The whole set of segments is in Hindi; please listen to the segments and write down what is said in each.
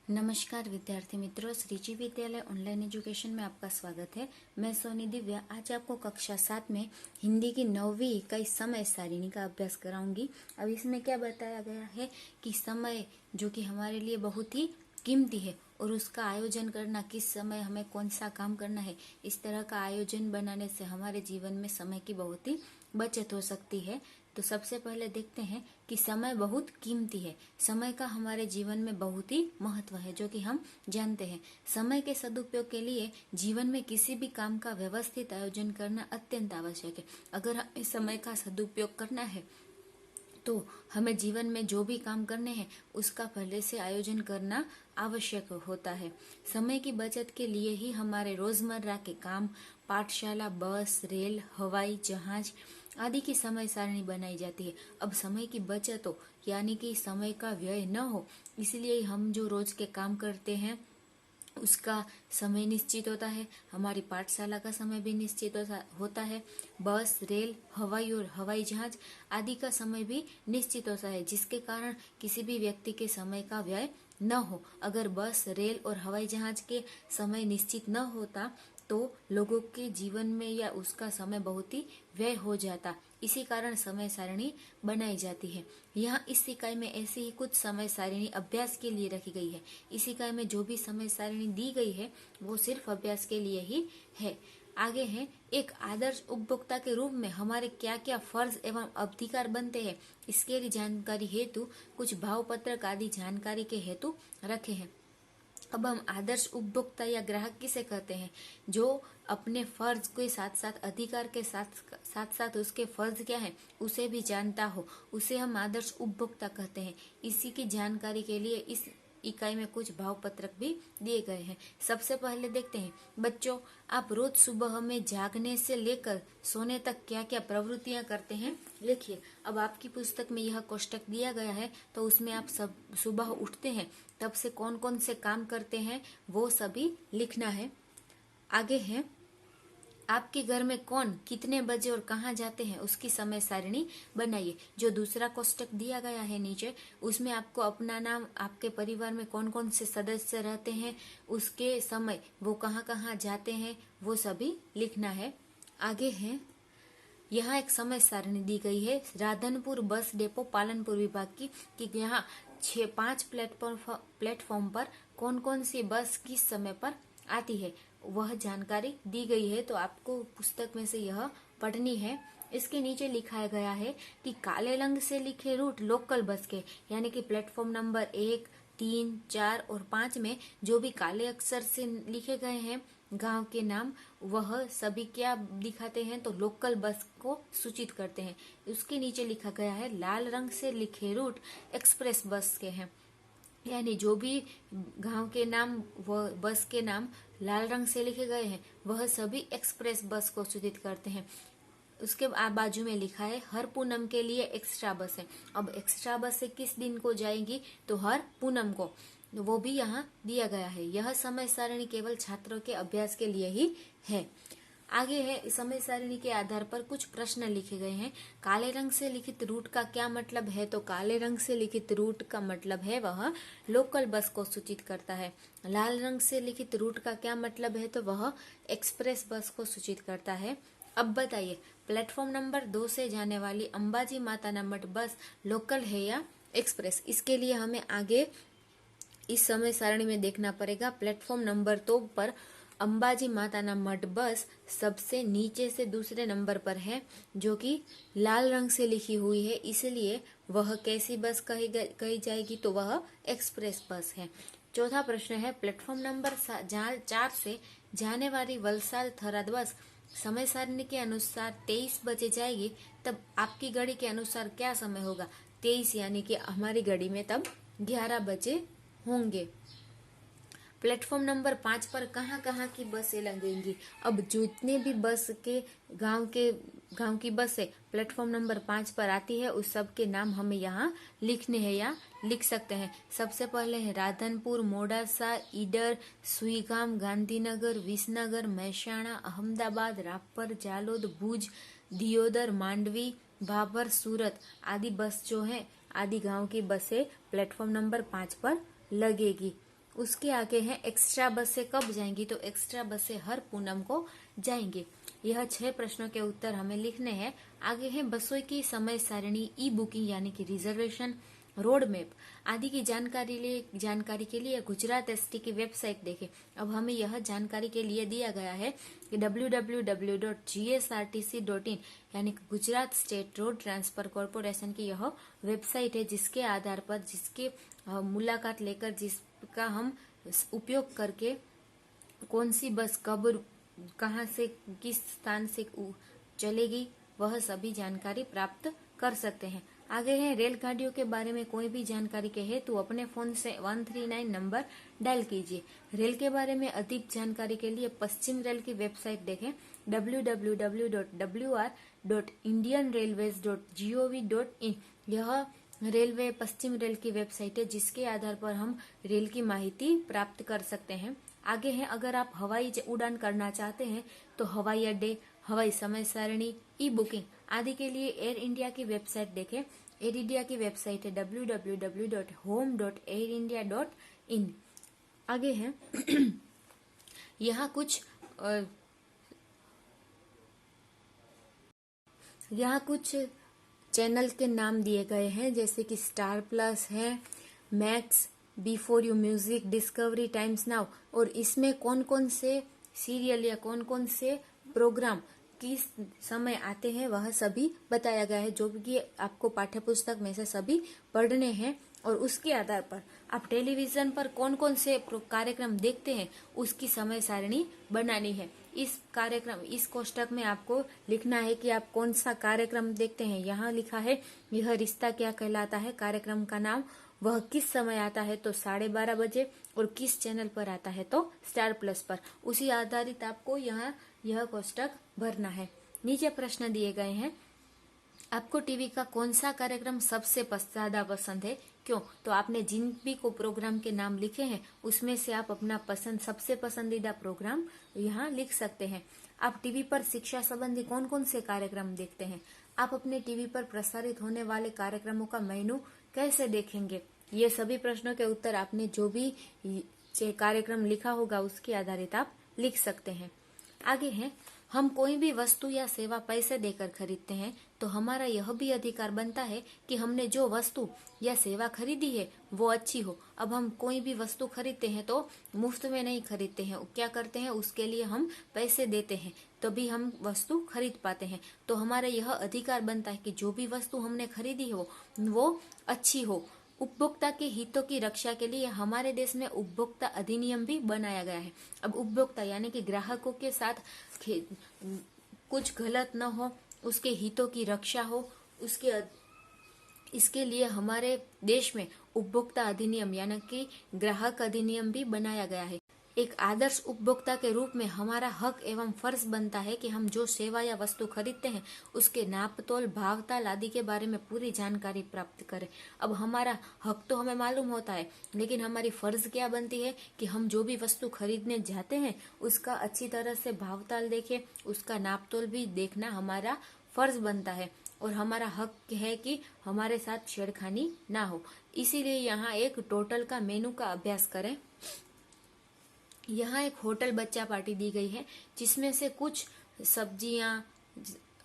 नमस्कार विद्यार्थी मित्रों, श्रीजी विद्यालय ऑनलाइन एजुकेशन में आपका स्वागत है। मैं सोनी दिव्या आज आपको कक्षा 7 में हिंदी की 9वीं इकाई समय सारिणी का अभ्यास कराऊंगी। अब इसमें क्या बताया गया है कि समय जो कि हमारे लिए बहुत ही कीमती है और उसका आयोजन करना, किस समय हमें कौन सा काम करना है, इस तरह का आयोजन बनाने से हमारे जीवन में समय की बहुत ही बचत हो सकती है। तो सबसे पहले देखते हैं कि समय बहुत कीमती है। समय का हमारे जीवन में बहुत ही महत्व है, जो कि हम जानते हैं। समय के सदुपयोग के लिए जीवन में किसी भी काम का व्यवस्थित आयोजन करना अत्यंत आवश्यक है। अगर हमें समय का सदुपयोग करना है तो हमें जीवन में जो भी काम करने हैं उसका पहले से आयोजन करना आवश्यक होता है। समय की बचत के लिए ही हमारे रोजमर्रा के काम, पाठशाला, बस, रेल, हवाई जहाज आदि की समय सारणी बनाई जाती है। अब समय की बचत हो यानी कि समय का व्यय न हो, इसलिए हम जो रोज के काम करते हैं उसका समय निश्चित होता है। हमारी पाठशाला का समय भी निश्चित होता है। बस, रेल, हवाई और हवाई जहाज आदि का समय भी निश्चित होता है, जिसके कारण किसी भी व्यक्ति के समय का व्यय न हो। अगर बस, रेल और हवाई जहाज के समय निश्चित न होता तो लोगों के जीवन में या उसका समय बहुत ही व्यय हो जाता। इसी कारण समय सारणी बनाई जाती है। यहाँ इस इकाई में ऐसी ही कुछ समय सारणी अभ्यास के लिए रखी गई है। इस इकाई में जो भी समय सारणी दी गई है वो सिर्फ अभ्यास के लिए ही है। आगे है, एक आदर्श उपभोक्ता के रूप में हमारे क्या क्या फर्ज एवं अधिकार बनते हैं, इसके लिए जानकारी हेतु कुछ भाव पत्रक आदि जानकारी के हेतु रखे हैं। अब हम आदर्श उपभोक्ता या ग्राहक किसे कहते हैं? जो अपने फर्ज के साथ साथ अधिकार के साथ साथ उसके फर्ज क्या है उसे भी जानता हो, उसे हम आदर्श उपभोक्ता कहते हैं। इसी की जानकारी के लिए इस इकाई में कुछ भाव पत्रक भी दिए गए हैं। सबसे पहले देखते हैं, बच्चों आप रोज सुबह में जागने से लेकर सोने तक क्या क्या प्रवृत्तियां करते हैं, लिखिए। अब आपकी पुस्तक में यह कोष्टक दिया गया है, तो उसमें आप सब सुबह उठते हैं तब से कौन कौन से काम करते हैं वो सभी लिखना है। आगे है, आपके घर में कौन कितने बजे और कहाँ जाते हैं उसकी समय सारणी बनाइए। जो दूसरा कोष्टक दिया गया है नीचे, उसमें आपको अपना नाम, आपके परिवार में कौन कौन से सदस्य रहते हैं, उसके समय वो कहाँ कहाँ जाते हैं वो सभी लिखना है। आगे है, यहाँ एक समय सारणी दी गई है राधनपुर बस डेपो पालनपुर विभाग की, कि यहाँ 5 प्लेटफॉर्म पर कौन कौन सी बस किस समय पर आती है वह जानकारी दी गई है। तो आपको पुस्तक में से यह पढ़नी है। इसके नीचे लिखा गया है कि काले रंग से लिखे रूट लोकल बस के, यानी कि प्लेटफॉर्म नंबर 1, 3, 4 और 5 में जो भी काले अक्षर से लिखे गए हैं गांव के नाम, वह सभी क्या दिखाते हैं, तो लोकल बस को सूचित करते हैं। उसके नीचे लिखा गया है लाल रंग से लिखे रूट एक्सप्रेस बस के हैं, यानी जो भी गांव के नाम व बस के नाम लाल रंग से लिखे गए हैं वह सभी एक्सप्रेस बस को सूचित करते हैं। उसके बाजू में लिखा है हर पूनम के लिए एक्स्ट्रा बस है। अब एक्स्ट्रा बस से किस दिन को जाएगी, तो हर पूनम को, वो भी यहाँ दिया गया है। यह समय सारणी केवल छात्रों के अभ्यास के लिए ही है। आगे है, समय सारणी के आधार पर कुछ प्रश्न लिखे गए हैं। काले रंग से लिखित रूट का क्या मतलब है, तो काले रंग से लिखित रूट का मतलब है वह लोकल बस को सूचित करता है। लाल रंग से लिखित रूट का क्या मतलब है, तो वह एक्सप्रेस बस को सूचित करता है। अब बताइए, प्लेटफॉर्म नंबर 2 से जाने वाली अंबाजी माता मठ बस लोकल है या एक्सप्रेस? इसके लिए हमें आगे इस समय सारणी में देखना पड़ेगा। प्लेटफॉर्म नंबर 2 पर अंबाजी माता मठ बस सबसे नीचे से दूसरे नंबर पर है, जो कि लाल रंग से लिखी हुई है, इसलिए वह कैसी बस कही जाएगी, तो वह एक्सप्रेस बस है। चौथा प्रश्न है, प्लेटफॉर्म नंबर 4 से जाने वाली वलसाड थराद बस समय सारणी के अनुसार 23 बजे जाएगी, तब आपकी घड़ी के अनुसार क्या समय होगा? 23 यानी कि हमारी घड़ी में तब 11 बजे होंगे। प्लेटफॉर्म नंबर 5 पर कहाँ कहाँ की बसें लगेंगी? अब जितने भी बस के गांव की बसें प्लेटफॉर्म नंबर 5 पर आती है उस सब के नाम हमें यहाँ लिखने हैं या लिख सकते हैं। सबसे पहले है राधनपुर, मोडासा, ईडर, सुईगाम, गांधीनगर, विसनगर, महेसाणा, अहमदाबाद, रामपुर, जालोद, भुज, दियोदर, मांडवी, भाभर, सूरत आदि बस जो है, आदि गांव की बसें प्लेटफॉर्म नंबर 5 पर लगेगी। उसके आगे है एक्स्ट्रा बसें कब जाएंगी, तो एक्स्ट्रा बसें हर पूनम को जाएंगी। यह 6 प्रश्नों के उत्तर हमें लिखने हैं। आगे है बसों की समय सारणी, ई बुकिंग यानी कि रिजर्वेशन, रोड मैप आदि की जानकारी के लिए गुजरात एसटी की वेबसाइट देखें। अब हमें यह जानकारी के लिए दिया गया है कि www.gsrtc.in यानी कि Gujarat state road transfer corporation की यह वेबसाइट है, जिसके आधार पर जिसके मुलाकात लेकर जिसका हम उपयोग करके कौन सी बस कब कहाँ से किस स्थान से चलेगी वह सभी जानकारी प्राप्त कर सकते हैं। आगे है रेलगाड़ियों के बारे में कोई भी जानकारी के हेतु अपने फोन से 139 नंबर डायल कीजिए। रेल के बारे में अधिक जानकारी के लिए पश्चिम रेल की वेबसाइट देखें www.wr.indianrailways.gov.in। यह रेलवे पश्चिम रेल की वेबसाइट है, जिसके आधार पर हम रेल की माहिती प्राप्त कर सकते हैं। आगे है अगर आप हवाई उड़ान करना चाहते हैं तो हवाई अड्डे, हवाई समय सारणी, ई बुकिंग आदि के लिए एयर इंडिया की वेबसाइट देखें। एयर इंडिया की वेबसाइट है www.home.airindia.in। आगे है यहाँ कुछ चैनल के नाम दिए गए हैं, जैसे कि स्टार प्लस है, max, before you music, discovery, times now, और इसमें कौन कौन से सीरियल या कौन कौन से प्रोग्राम किस समय आते हैं वह सभी बताया गया है, जो कि आपको पाठ्य पुस्तक में से सभी पढ़ने हैं। और उसके आधार पर आप टेलीविजन पर कौन कौन से कार्यक्रम देखते हैं उसकी समय सारणी बनानी है। इस कोष्टक में आपको लिखना है कि आप कौन सा कार्यक्रम देखते हैं। यहाँ लिखा है यह रिश्ता क्या कहलाता है, कार्यक्रम का नाम, वह किस समय आता है तो 12:30 बजे, और किस चैनल पर आता है तो स्टार प्लस पर। उसी आधारित आपको यहाँ यह कोष्टक भरना है। नीचे प्रश्न दिए गए हैं, आपको टीवी का कौन सा कार्यक्रम सबसे ज्यादा पसंद है, क्यों? तो आपने जिन भी को प्रोग्राम के नाम लिखे हैं उसमें से आप अपना सबसे पसंदीदा प्रोग्राम यहाँ लिख सकते हैं। आप टीवी पर शिक्षा संबंधी कौन कौन से कार्यक्रम देखते हैं? आप अपने टीवी पर प्रसारित होने वाले कार्यक्रमों का मेनू कैसे देखेंगे? ये सभी प्रश्नों के उत्तर आपने जो भी कार्यक्रम लिखा होगा उसके आधारित आप लिख सकते हैं। आगे है, हम कोई भी वस्तु या सेवा पैसे देकर खरीदते हैं तो हमारा यह भी अधिकार बनता है कि हमने जो वस्तु या सेवा खरीदी है वो अच्छी हो। अब हम कोई भी वस्तु खरीदते हैं तो मुफ्त में नहीं खरीदते हैं, क्या करते हैं उसके लिए हम पैसे देते हैं तभी हम वस्तु खरीद पाते हैं। तो हमारा यह अधिकार बनता है कि जो भी वस्तु हमने खरीदी हो वो अच्छी हो। उपभोक्ता के हितों की रक्षा के लिए हमारे देश में उपभोक्ता अधिनियम भी बनाया गया है। अब उपभोक्ता यानी कि ग्राहकों के साथ कुछ गलत न हो, उसके हितों की रक्षा हो, इसके लिए हमारे देश में उपभोक्ता अधिनियम यानी कि ग्राहक अधिनियम भी बनाया गया है। एक आदर्श उपभोक्ता के रूप में हमारा हक एवं फर्ज बनता है कि हम जो सेवा या वस्तु खरीदते हैं उसके नापतोल, भावताल आदि के बारे में पूरी जानकारी प्राप्त करें। अब हमारा हक तो हमें मालूम होता है, लेकिन हमारी फर्ज क्या बनती है कि हम जो भी वस्तु खरीदने जाते हैं उसका अच्छी तरह से भावताल देखें, उसका नापतोल भी देखना हमारा फर्ज बनता है। और हमारा हक है कि हमारे साथ छेड़खानी ना हो। इसीलिए यहाँ एक टोटल का मेनू का अभ्यास करें। यहाँ एक होटल बच्चा पार्टी दी गई है, जिसमें से कुछ सब्जियां,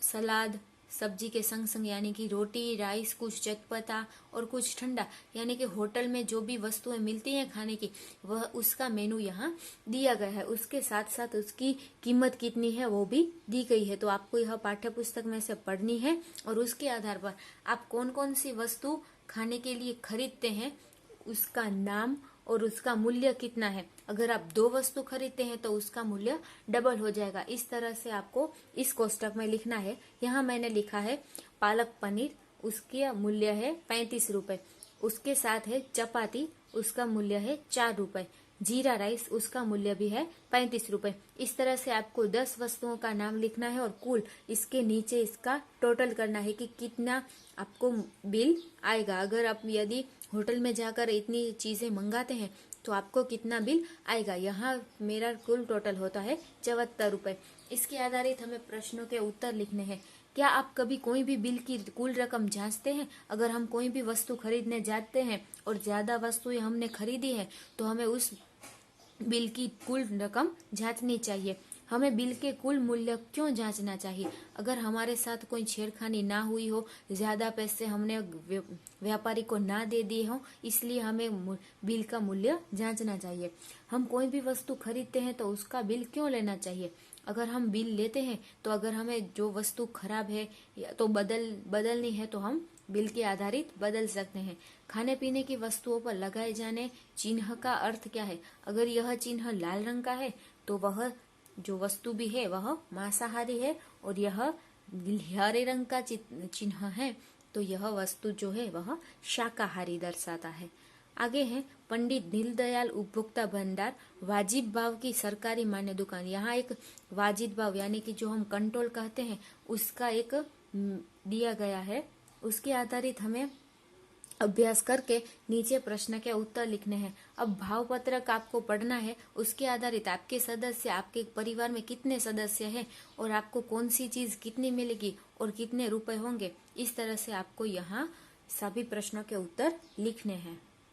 सलाद, सब्जी के संग संग यानी कि रोटी, राइस, कुछ चटपटा और कुछ ठंडा, यानी कि होटल में जो भी वस्तुएं मिलती हैं खाने की वह उसका मेनू यहाँ दिया गया है। उसके साथ साथ उसकी कीमत कितनी है वो भी दी गई है। तो आपको यह पाठ्य पुस्तक में से पढ़नी है और उसके आधार पर आप कौन कौन सी वस्तु खाने के लिए खरीदते हैं उसका नाम और उसका मूल्य कितना है। अगर आप 2 वस्तु खरीदते हैं तो उसका मूल्य डबल हो जाएगा। इस तरह से आपको इस कोष्टक में लिखना है। यहाँ मैंने लिखा है पालक पनीर, उसका मूल्य है 35 रुपए। उसके साथ है चपाती, उसका मूल्य है 4 रुपए। जीरा राइस, उसका मूल्य भी है 35 रुपए। इस तरह से आपको 10 वस्तुओं का नाम लिखना है और कुल इसके नीचे इसका टोटल करना है कि कितना आपको बिल आएगा। अगर आप यदि होटल में जाकर इतनी चीजें मंगाते हैं तो आपको कितना बिल आएगा। यहाँ मेरा कुल टोटल होता है 74 रुपए। इसके आधारित हमें प्रश्नों के उत्तर लिखने हैं क्या आप कभी कोई भी बिल की कुल रकम जांचते हैं? अगर हम कोई भी वस्तु खरीदने जाते हैं और ज्यादा वस्तुएं हमने खरीदी है तो हमें उस बिल की कुल रकम जांचनी चाहिए। हमें बिल के कुल मूल्य क्यों जांचना चाहिए? अगर हमारे साथ कोई छेड़खानी ना हुई हो, ज्यादा पैसे हमने व्यापारी को ना दे दिए हो, इसलिए हमें बिल का मूल्य जांचना चाहिए। हम कोई भी वस्तु खरीदते हैं तो उसका बिल क्यों लेना चाहिए? अगर हम बिल लेते हैं तो अगर हमें जो वस्तु खराब है या तो बदलनी है तो हम बिल के आधारित बदल सकते हैं। खाने पीने की वस्तुओं पर लगाए जाने चिन्ह का अर्थ क्या है? अगर यह चिन्ह लाल रंग का है तो वह जो वस्तु भी है वह मांसाहारी है, और यह हरे रंग का चिन्ह है तो यह वस्तु जो है वह शाकाहारी दर्शाता है। आगे है पंडित दीनदयाल उपभोक्ता भंडार वाजिब भाव की सरकारी मान्य दुकान। यहाँ एक वाजिब भाव यानी कि जो हम कंट्रोल कहते हैं उसका एक दिया गया है, उसके आधारित हमें अभ्यास करके नीचे प्रश्न के उत्तर लिखने हैं। अब भाव पत्रक आपको पढ़ना है, उसके आधारित आपके सदस्य, आपके परिवार में कितने सदस्य हैं और आपको कौन सी चीज कितनी मिलेगी और कितने रुपए होंगे, इस तरह से आपको यहाँ सभी प्रश्नों के उत्तर लिखने हैं।